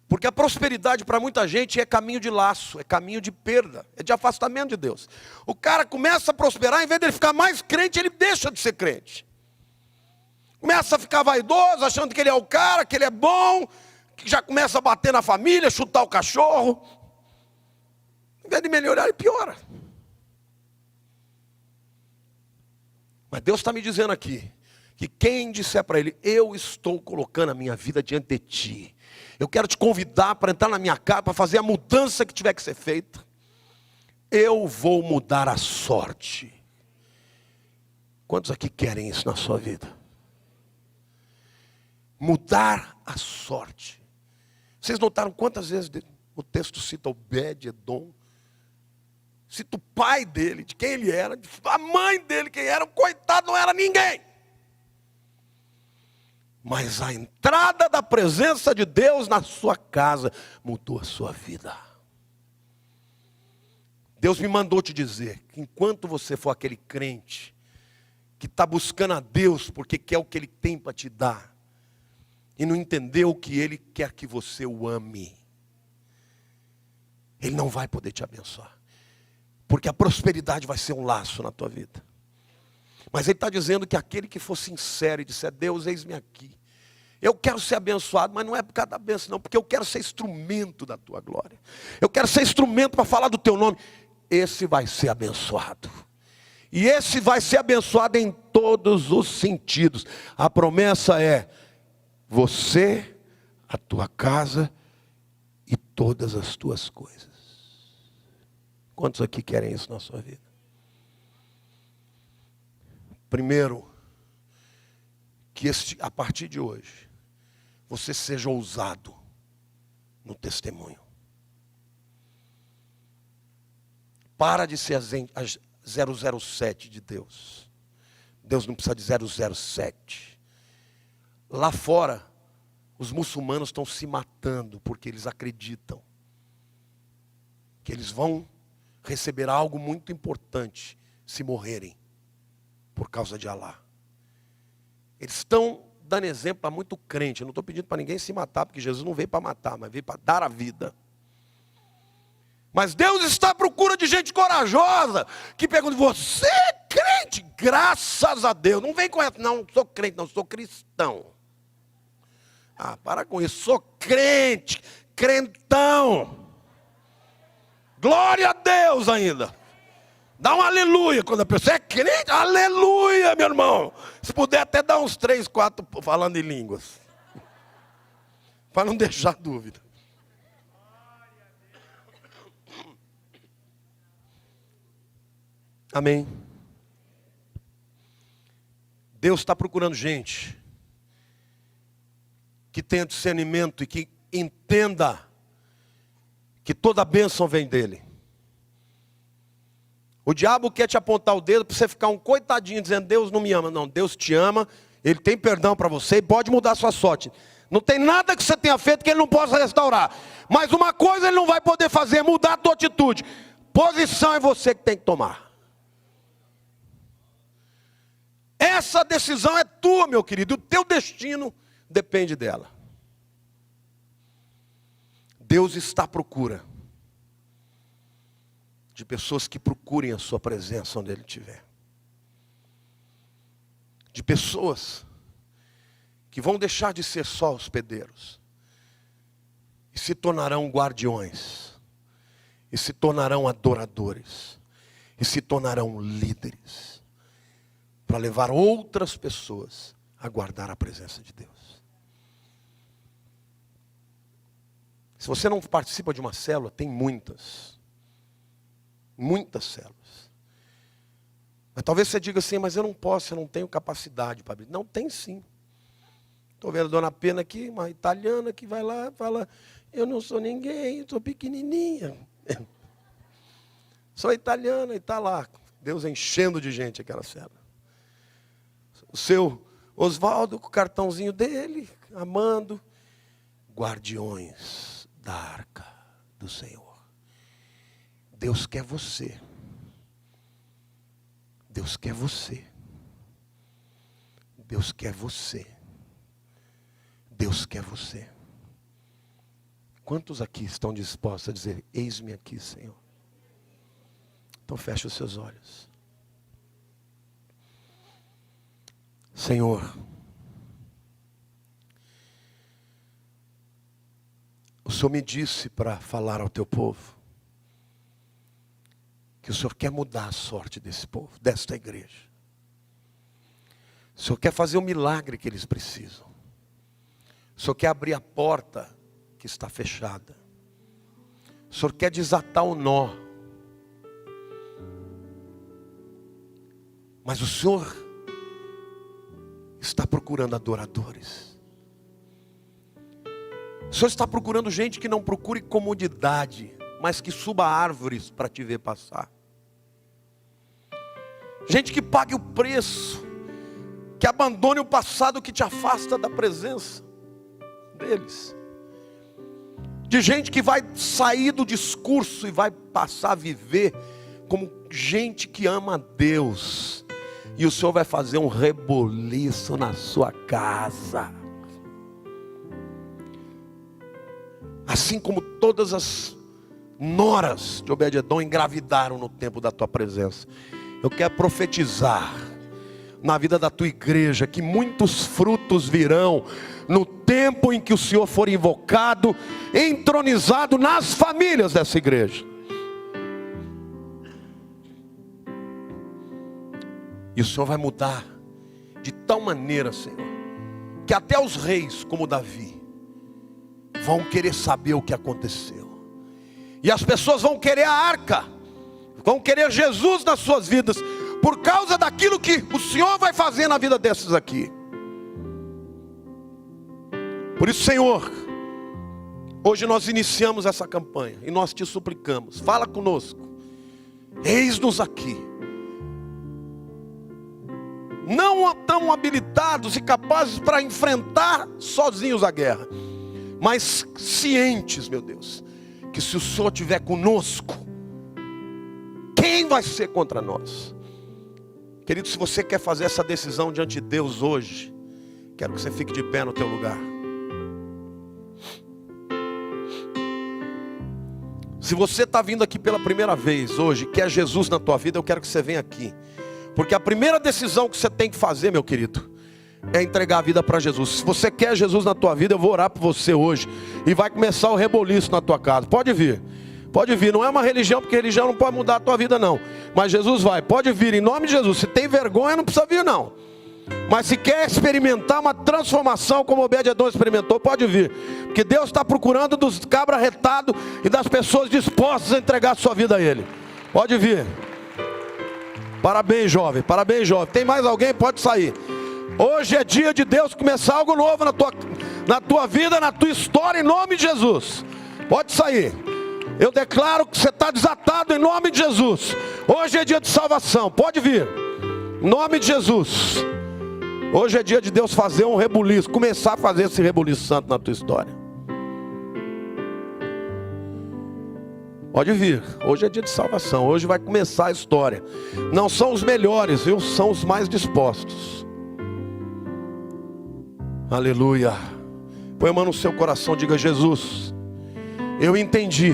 Speaker 1: Porque a prosperidade para muita gente é caminho de laço, é caminho de perda, é de afastamento de Deus. O cara começa a prosperar, em vez de ele ficar mais crente, ele deixa de ser crente. Começa a ficar vaidoso, achando que ele é o cara, que ele é bom, que já começa a bater na família, chutar o cachorro. Em vez de melhorar, ele piora. Mas Deus está me dizendo aqui, que quem disser para ele: eu estou colocando a minha vida diante de ti, eu quero te convidar para entrar na minha casa, para fazer a mudança que tiver que ser feita, eu vou mudar a sorte. Quantos aqui querem isso na sua vida? Mudar a sorte. Vocês notaram quantas vezes o texto cita Obed-edom? Cita o pai dele, de quem ele era, a mãe dele, quem era, o coitado não era ninguém. Mas a entrada da presença de Deus na sua casa mudou a sua vida. Deus me mandou te dizer que enquanto você for aquele crente que está buscando a Deus porque quer o que Ele tem para te dar, e não entendeu que Ele quer que você o ame, Ele não vai poder te abençoar. Porque a prosperidade vai ser um laço na tua vida. Mas Ele está dizendo que aquele que for sincero e disser: Deus, eis-me aqui, eu quero ser abençoado, mas não é por causa da bênção não, porque eu quero ser instrumento da tua glória. Eu quero ser instrumento para falar do teu nome. Esse vai ser abençoado. E esse vai ser abençoado em todos os sentidos. A promessa é: você, a tua casa e todas as tuas coisas. Quantos aqui querem isso na sua vida? Primeiro, que a partir de hoje, você seja ousado no testemunho. Para de ser a 007 de Deus. Deus não precisa de 007. Lá fora, os muçulmanos estão se matando porque eles acreditam que eles vão receber algo muito importante se morrerem por causa de Alá. Eles estão dando exemplo para muito crente. Eu não estou pedindo para ninguém se matar, porque Jesus não veio para matar, mas veio para dar a vida. Mas Deus está à procura de gente corajosa, que pergunta: você é crente? Graças a Deus. Não vem com essa, não sou crente, não sou cristão. Ah, para com isso, sou crente, crentão. Glória a Deus ainda. Dá um aleluia quando a pessoa é crente. Aleluia, meu irmão. Se puder até dar uns 3, 4 falando em línguas. Para não deixar dúvida. Amém. Deus está procurando gente que tenha discernimento e que entenda que toda bênção vem dele. O diabo quer te apontar o dedo para você ficar um coitadinho dizendo: Deus não me ama. Não, Deus te ama, Ele tem perdão para você e pode mudar a sua sorte. Não tem nada que você tenha feito que Ele não possa restaurar. Mas uma coisa Ele não vai poder fazer: mudar a tua atitude. Posição é você que tem que tomar. Essa decisão é tua, meu querido. O teu destino depende dela. Deus está à procura de pessoas que procurem a sua presença onde Ele estiver. De pessoas que vão deixar de ser só hospedeiros e se tornarão guardiões, e se tornarão adoradores, e se tornarão líderes, para levar outras pessoas a guardar a presença de Deus. Se você não participa de uma célula, tem muitas células. Mas talvez você diga assim: mas eu não posso, eu não tenho capacidade para abrir. Não, tem sim. Estou vendo a dona Pena aqui, uma italiana que vai lá e fala: eu não sou ninguém, eu sou pequenininha. Sou italiana e está lá. Deus enchendo de gente aquela célula. O seu Oswaldo com o cartãozinho dele, amando. Guardiões da arca do Senhor. Deus quer você. Deus quer você. Deus quer você. Deus quer você. Quantos aqui estão dispostos a dizer: eis-me aqui, Senhor? Então feche os seus olhos. Senhor, o Senhor me disse para falar ao teu povo que o Senhor quer mudar a sorte desse povo, desta igreja. O Senhor quer fazer o milagre que eles precisam. O Senhor quer abrir a porta que está fechada. O Senhor quer desatar o nó. Mas o Senhor está procurando adoradores. O Senhor está procurando gente que não procure comodidade, mas que suba árvores para te ver passar. Gente que pague o preço, que abandone o passado que te afasta da presença deles. De gente que vai sair do discurso e vai passar a viver como gente que ama a Deus. E o Senhor vai fazer um reboliço na sua casa. Assim como todas as noras de Obed-edom engravidaram no tempo da tua presença. Eu quero profetizar na vida da tua igreja que muitos frutos virão no tempo em que o Senhor for invocado, entronizado nas famílias dessa igreja. E o Senhor vai mudar de tal maneira, Senhor, que até os reis, como Davi, vão querer saber o que aconteceu. E as pessoas vão querer a arca, vão querer Jesus nas suas vidas, por causa daquilo que o Senhor vai fazer na vida desses aqui. Por isso, Senhor, hoje nós iniciamos essa campanha e nós te suplicamos: fala conosco, eis-nos aqui. Não tão habilitados e capazes para enfrentar sozinhos a guerra, mas cientes, meu Deus, que se o Senhor estiver conosco, quem vai ser contra nós? Querido, se você quer fazer essa decisão diante de Deus hoje, quero que você fique de pé no teu lugar. Se você está vindo aqui pela primeira vez hoje, quer Jesus na tua vida, eu quero que você venha aqui. Porque a primeira decisão que você tem que fazer, meu querido, é entregar a vida para Jesus. Se você quer Jesus na tua vida, eu vou orar por você hoje. E vai começar o reboliço na tua casa. Pode vir. Pode vir. Não é uma religião, porque religião não pode mudar a tua vida não. Mas Jesus vai. Pode vir em nome de Jesus. Se tem vergonha, não precisa vir não. Mas se quer experimentar uma transformação como Obed-Edom experimentou, pode vir. Porque Deus está procurando dos cabras retados e das pessoas dispostas a entregar a sua vida a Ele. Pode vir. Parabéns, jovem. Parabéns, jovem. Tem mais alguém? Pode sair. Hoje é dia de Deus começar algo novo na tua vida, na tua história, em nome de Jesus. Pode sair. Eu declaro que você está desatado em nome de Jesus. Hoje é dia de salvação. Pode vir. Em nome de Jesus. Hoje é dia de Deus fazer um rebuliço, começar a fazer esse rebuliço santo na tua história. Pode vir, hoje é dia de salvação, hoje vai começar a história. Não são os melhores, viu? São os mais dispostos. Aleluia. Põe a mão no seu coração, diga: Jesus, eu entendi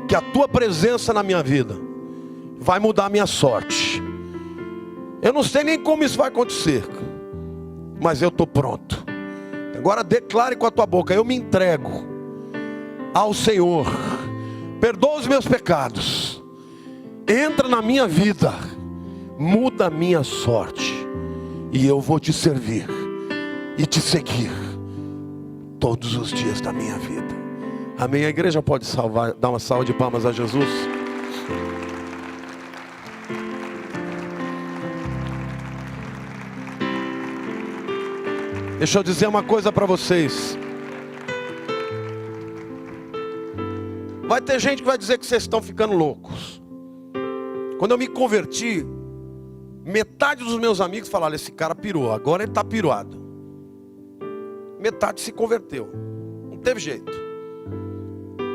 Speaker 1: que a tua presença na minha vida vai mudar a minha sorte. Eu não sei nem como isso vai acontecer, mas eu estou pronto. Agora declare com a tua boca: eu me entrego ao Senhor. Perdoa os meus pecados. Entra na minha vida. Muda a minha sorte. E eu vou te servir e te seguir todos os dias da minha vida. Amém. A igreja pode dar uma salva de palmas a Jesus. Deixa eu dizer uma coisa para vocês. Vai ter gente que vai dizer que vocês estão ficando loucos. Quando eu me converti, metade dos meus amigos falaram: esse cara pirou, agora ele está piruado. Metade se converteu. Não teve jeito.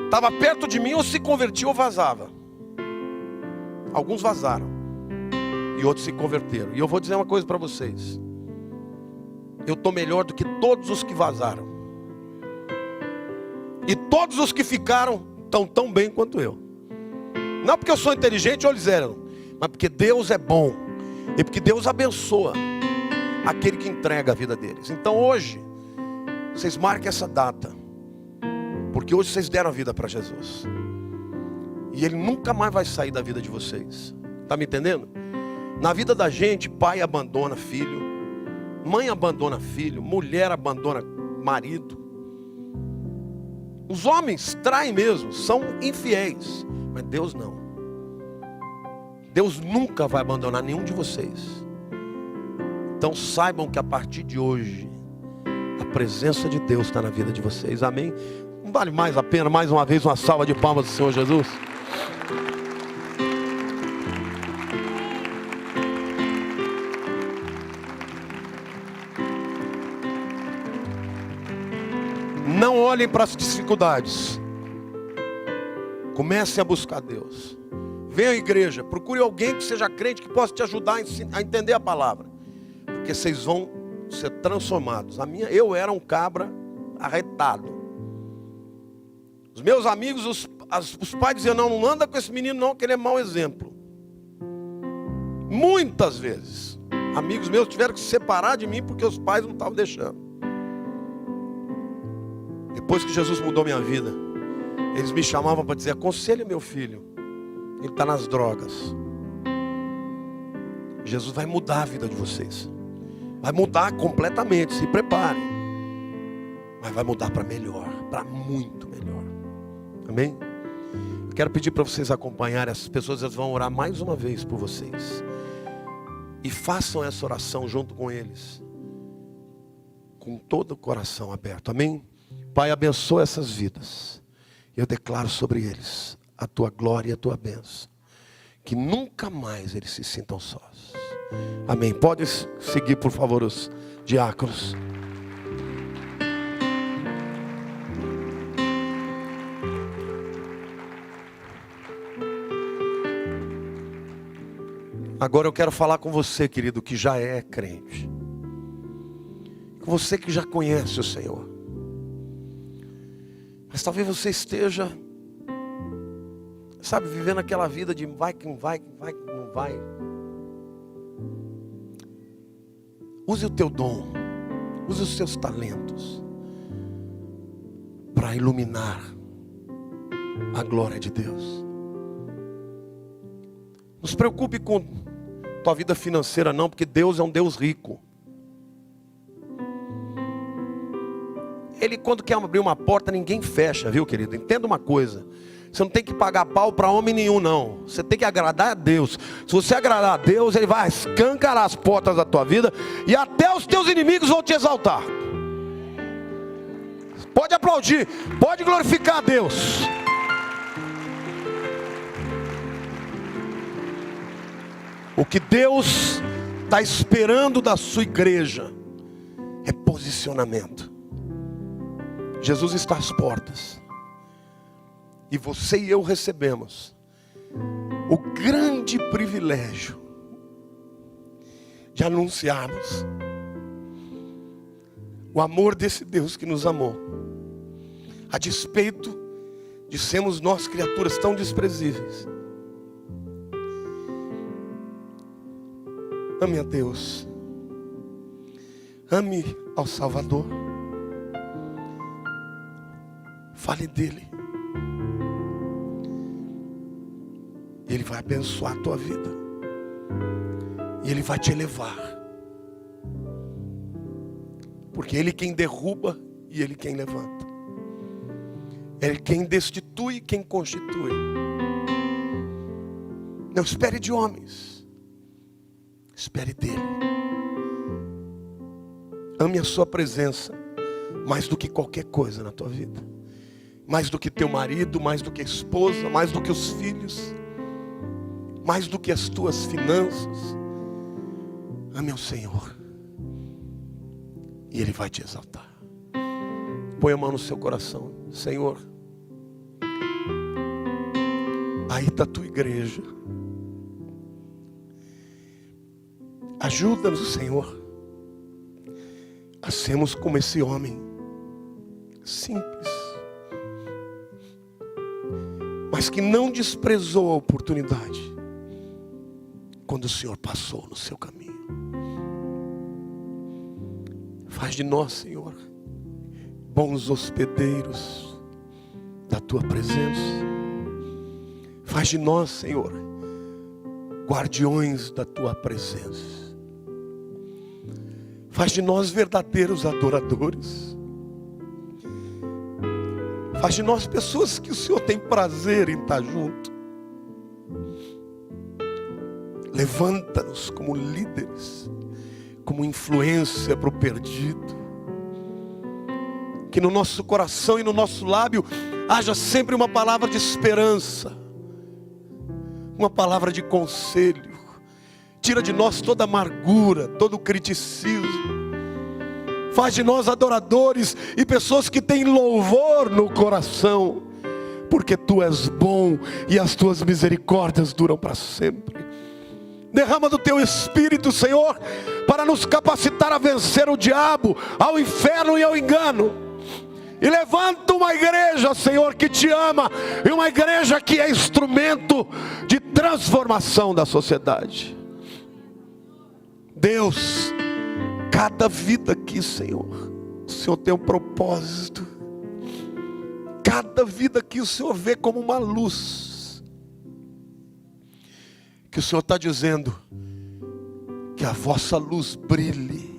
Speaker 1: Estava perto de mim, ou se convertia ou vazava. Alguns vazaram e outros se converteram. E eu vou dizer uma coisa para vocês: eu estou melhor do que todos os que vazaram. E todos os que ficaram estão tão bem quanto eu. Não porque eu sou inteligente ou eles eram, mas porque Deus é bom. E porque Deus abençoa aquele que entrega a vida deles. Então hoje, vocês marquem essa data. Porque hoje vocês deram a vida para Jesus. E Ele nunca mais vai sair da vida de vocês. Está me entendendo? Na vida da gente, pai abandona filho, mãe abandona filho, mulher abandona marido. Os homens traem mesmo, são infiéis, mas Deus não. Deus nunca vai abandonar nenhum de vocês. Então saibam que a partir de hoje, a presença de Deus está na vida de vocês. Amém? Não vale mais a pena, mais uma vez, uma salva de palmas do Senhor Jesus? Não olhem para as dificuldades. Comecem a buscar Deus. Venha à igreja. Procure alguém que seja crente, que possa te ajudar a entender a palavra. Porque vocês vão ser transformados. Eu era um cabra arretado. Os meus amigos, os pais diziam: não anda com esse menino não, que ele é mau exemplo. Muitas vezes amigos meus tiveram que se separar de mim porque os pais não estavam deixando. Depois que Jesus mudou minha vida, eles me chamavam para dizer: aconselhe meu filho, ele está nas drogas. Jesus vai mudar a vida de vocês. Vai mudar completamente, se preparem. Mas vai mudar para melhor, para muito melhor. Amém? Eu quero pedir para vocês acompanharem. Essas pessoas, elas vão orar mais uma vez por vocês. E façam essa oração junto com eles, com todo o coração aberto. Amém? Pai, abençoa essas vidas. Eu declaro sobre eles a tua glória e a tua bênção. Que nunca mais eles se sintam sós. Amém. Pode seguir, por favor, os diáconos. Agora eu quero falar com você, querido, que já é crente. Com você que já conhece o Senhor. Mas talvez você esteja Sabe, vivendo aquela vida de vai que não vai, vai que não vai. Use o teu dom, use os seus talentos para iluminar a glória de Deus. Não se preocupe com tua vida financeira não, porque Deus é um Deus rico. Ele, quando quer abrir uma porta, ninguém fecha, viu, querido? Entenda uma coisa. Você não tem que pagar pau para homem nenhum, não. Você tem que agradar a Deus. Se você agradar a Deus, Ele vai escancarar as portas da tua vida. E até os teus inimigos vão te exaltar. Pode aplaudir. Pode glorificar a Deus. O que Deus está esperando da sua igreja é posicionamento. Jesus está às portas. E você e eu recebemos o grande privilégio de anunciarmos o amor desse Deus que nos amou, a despeito de sermos nós criaturas tão desprezíveis. Ame a Deus, ame ao Salvador, fale dele. Ele vai abençoar a tua vida. E Ele vai te elevar. Porque Ele quem derruba e Ele quem levanta. Ele quem destitui e quem constitui. Não espere de homens. Espere dele. Ame a sua presença mais do que qualquer coisa na tua vida. Mais do que teu marido, mais do que a esposa, mais do que os filhos, mais do que as tuas finanças. Ame ao Senhor e Ele vai te exaltar. Põe a mão no seu coração. Senhor, aí está a tua igreja. Ajuda-nos, Senhor, a sermos como esse homem simples, mas que não desprezou a oportunidade quando o Senhor passou no seu caminho. Faz de nós, Senhor, bons hospedeiros da tua presença. Faz de nós, Senhor, guardiões da tua presença. Faz de nós verdadeiros adoradores. Faz de nós pessoas que o Senhor tem prazer em estar junto. Levanta-nos como líderes, como influência para o perdido. Que no nosso coração e no nosso lábio haja sempre uma palavra de esperança, uma palavra de conselho. Tira de nós toda amargura, todo criticismo. Faz de nós adoradores e pessoas que têm louvor no coração, porque Tu és bom e as Tuas misericórdias duram para sempre. Derrama do Teu Espírito, Senhor, para nos capacitar a vencer o diabo, ao inferno e ao engano. E levanta uma igreja, Senhor, que Te ama, e uma igreja que é instrumento de transformação da sociedade. Deus, cada vida aqui, Senhor, o Senhor tem um propósito. Cada vida aqui o Senhor vê como uma luz. Que o Senhor está dizendo que a vossa luz brilhe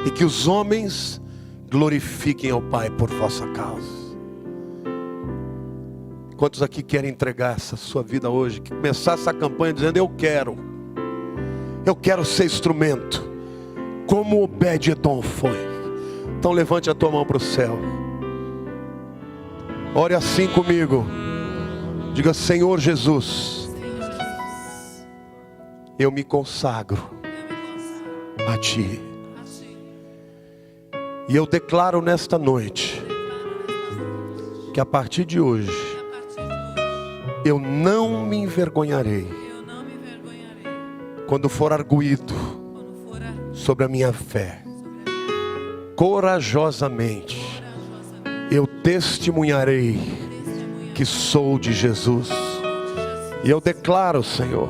Speaker 1: e que os homens glorifiquem ao Pai por vossa causa. Quantos aqui querem entregar essa sua vida hoje? Que começar essa campanha dizendo: eu quero ser instrumento, como Obed-edom foi. Então levante a tua mão para o céu. Ore assim comigo. Diga: Senhor Jesus, eu me consagro a Ti. E eu declaro nesta noite que a partir de hoje eu não me envergonharei quando for arguído sobre a minha fé. Corajosamente eu testemunharei que sou de Jesus. E eu declaro, Senhor,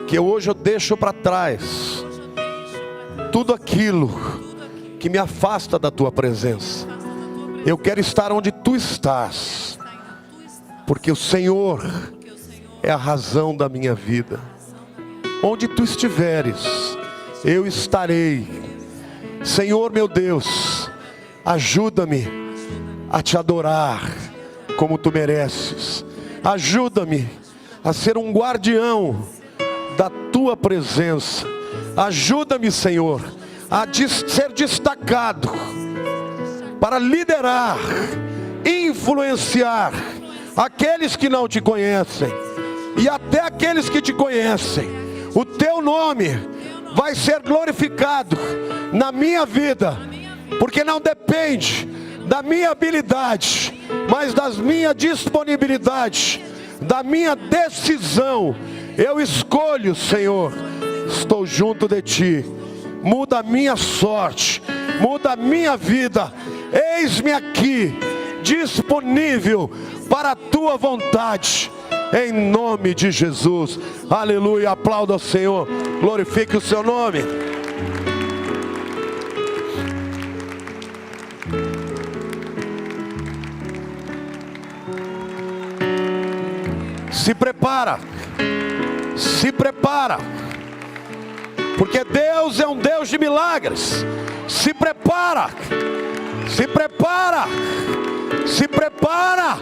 Speaker 1: que hoje eu deixo para trás tudo aquilo que me afasta da tua presença. Eu quero estar onde tu estás, porque o Senhor é a razão da minha vida. Onde tu estiveres, eu estarei. Senhor meu Deus, ajuda-me a te adorar como tu mereces. Ajuda-me a ser um guardião da tua presença. Ajuda-me, Senhor, a ser destacado para liderar, influenciar aqueles que não te conhecem e até aqueles que te conhecem. O teu nome vai ser glorificado na minha vida, porque não depende da minha habilidade, mas da minha disponibilidade, da minha decisão. Eu escolho, Senhor, estou junto de ti. Muda a minha sorte, muda a minha vida. Eis-me aqui, disponível para a tua vontade, em nome de Jesus. Aleluia, aplauda ao Senhor, glorifique o seu nome. Se prepara, se prepara, porque Deus é um Deus de milagres. Se prepara, se prepara, se prepara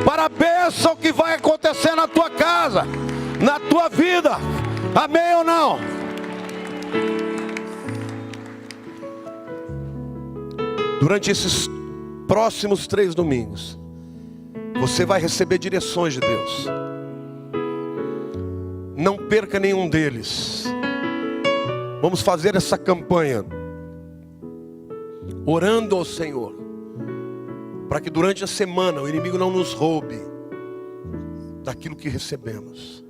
Speaker 1: para a bênção que vai acontecer na tua casa, na tua vida. Amém ou não? Durante esses próximos 3 domingos, você vai receber direções de Deus. Não perca nenhum deles. Vamos fazer essa campanha orando ao Senhor, para que durante a semana o inimigo não nos roube daquilo que recebemos.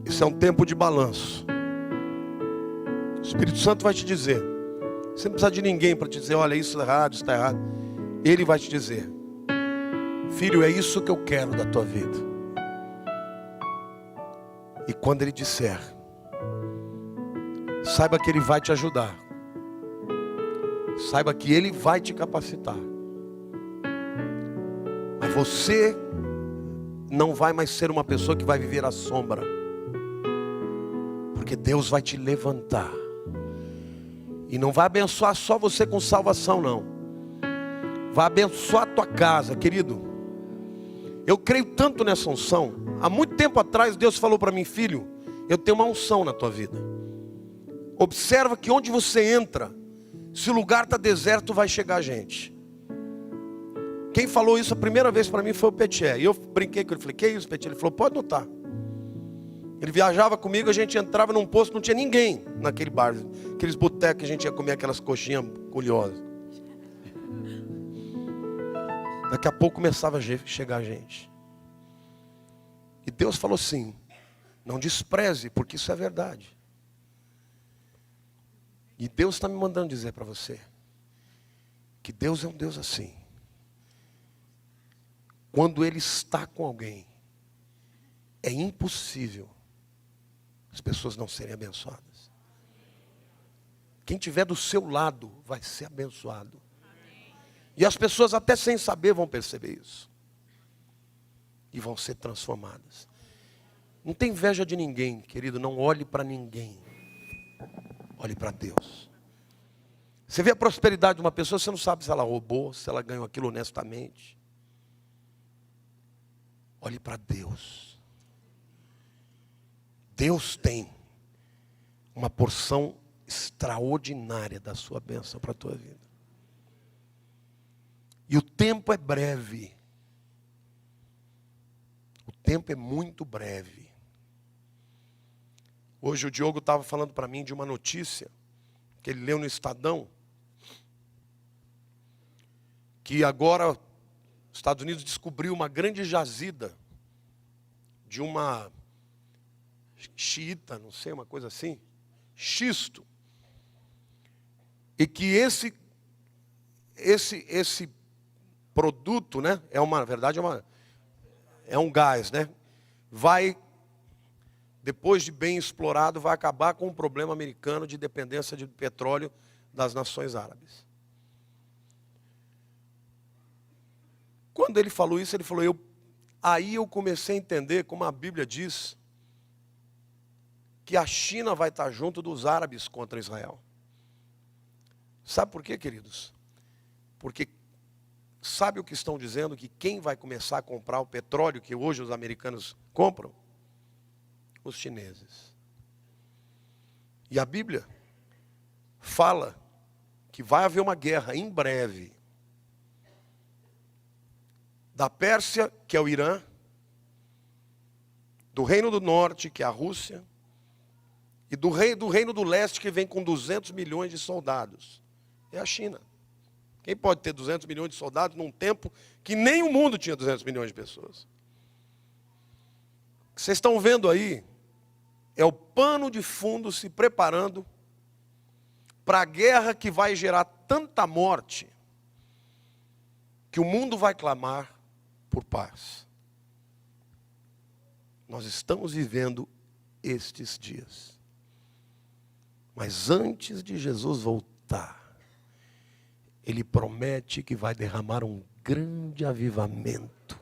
Speaker 1: Isso é um tempo de balanço. O Espírito Santo vai te dizer. Você não precisa de ninguém para te dizer: olha, isso é errado, isso está errado. Ele vai te dizer: filho, é isso que eu quero da tua vida. E quando ele disser, saiba que ele vai te ajudar. Saiba que ele vai te capacitar. Mas você não vai mais ser uma pessoa que vai viver à sombra, porque Deus vai te levantar. E não vai abençoar só você com salvação, não. Vai abençoar a tua casa, querido. Eu creio tanto nessa unção. Há muito tempo atrás Deus falou para mim: filho, eu tenho uma unção na tua vida. Observa que onde você entra, se o lugar está deserto, vai chegar gente. Quem falou isso a primeira vez para mim foi o Petier. E eu brinquei com ele, falei: que isso, Petier? Ele falou: pode notar. Ele viajava comigo, a gente entrava num posto, não tinha ninguém naquele bar, aqueles botecos que a gente ia comer aquelas coxinhas curiosas. Daqui a pouco começava a chegar gente. E Deus falou assim: não despreze, porque isso é verdade. E Deus está me mandando dizer para você que Deus é um Deus assim. Quando Ele está com alguém, é impossível as pessoas não serem abençoadas. Quem estiver do seu lado vai ser abençoado. E as pessoas até sem saber vão perceber isso. E vão ser transformadas. Não tem inveja de ninguém, querido. Não olhe para ninguém. Olhe para Deus. Você vê a prosperidade de uma pessoa, você não sabe se ela roubou, se ela ganhou aquilo honestamente. Olhe para Deus. Deus tem uma porção extraordinária da sua bênção para a tua vida. E o tempo é breve. O tempo é muito breve. Hoje o Diogo estava falando para mim de uma notícia que ele leu no Estadão, que agora os Estados Unidos descobriu uma grande jazida de uma xiita, não sei, uma coisa assim, xisto. E que esse produto, né? Na verdade, é um gás, né? Vai, depois de bem explorado, vai acabar com o problema americano de dependência de petróleo das nações árabes. Quando ele falou isso, ele falou, aí eu comecei a entender como a Bíblia diz que a China vai estar junto dos árabes contra Israel. Sabe por quê, queridos? Porque sabe o que estão dizendo? Que quem vai começar a comprar o petróleo que hoje os americanos compram? Os chineses. E a Bíblia fala que vai haver uma guerra em breve da Pérsia, que é o Irã, do Reino do Norte, que é a Rússia, e do Reino do Leste, que vem com 200 milhões de soldados. É a China. Quem pode ter 200 milhões de soldados num tempo que nem o mundo tinha 200 milhões de pessoas? O que vocês estão vendo aí é o pano de fundo se preparando para a guerra que vai gerar tanta morte que o mundo vai clamar por paz. Nós estamos vivendo estes dias. Mas antes de Jesus voltar, Ele promete que vai derramar um grande avivamento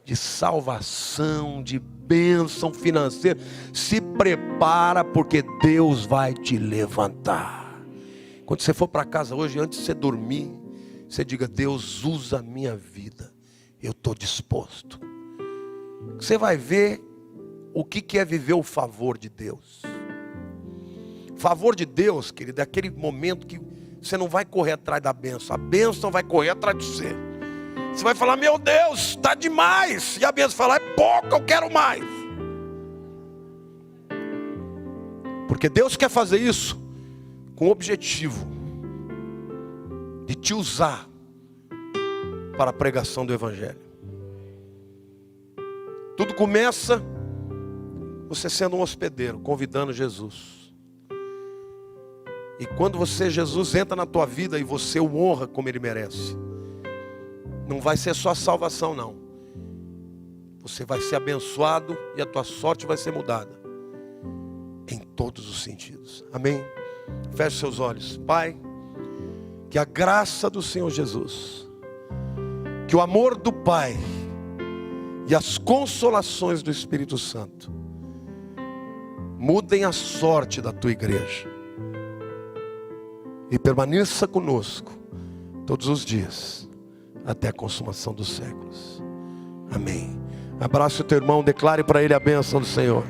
Speaker 1: de salvação, de bênção financeira. Se prepara, porque Deus vai te levantar. Quando você for para casa hoje, antes de você dormir, você diga, Deus, usa a minha vida. Eu estou disposto. Você vai ver o que é viver o favor de Deus. Favor de Deus, querido, é aquele momento que você não vai correr atrás da bênção. A bênção vai correr atrás de você. Você vai falar, meu Deus, está demais. E a bênção vai falar, é pouco, eu quero mais. Porque Deus quer fazer isso com o objetivo de te usar para a pregação do Evangelho. Tudo começa você sendo um hospedeiro, convidando Jesus. E quando Jesus entra na tua vida e você o honra como Ele merece, não vai ser só salvação não. Você vai ser abençoado e a tua sorte vai ser mudada. Em todos os sentidos. Amém? Feche seus olhos. Pai, que a graça do Senhor Jesus, que o amor do Pai e as consolações do Espírito Santo mudem a sorte da tua igreja. E permaneça conosco todos os dias, até a consumação dos séculos. Amém. Abraça o teu irmão, declare para ele a bênção do Senhor.